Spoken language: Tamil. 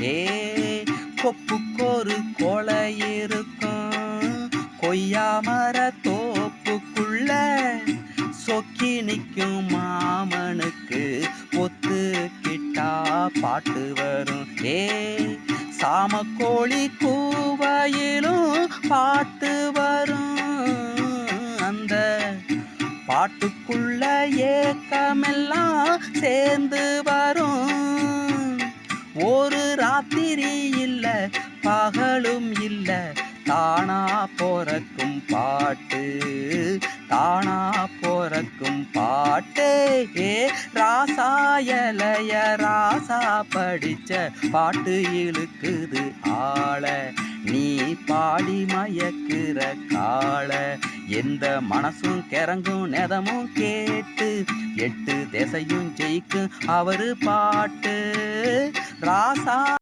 ஏ கொப்புக்கொரு கொலை இருக்கும் கொய்யாமர தோப்புக்குள்ள சொக்கி நிற்கும் மாமனுக்கு ஒத்துக்கிட்டா பாட்டு வரும். சாமக்கோழி கூவையிலும் பாட்டு வரும். அந்த பாட்டுக்குள்ள ஏக்கமெல்லாம் சேர்ந்து வரும். ஒரு ராத்திரி இல்ல பகலும் இல்ல தானா பொறக்கும் பாட்டு, தானா பொறக்கும் பாட்டே. ராசா இலைய ராசா படிச்ச பாட்டு இழுக்குது ஆள, நீ பாடி மயக்குற காள. எந்த மனசும் கிறங்கும் நெதமும் கேட்டு 8 திசையும் ஜெயிக்கும் அவரு பாட்டு. ராசா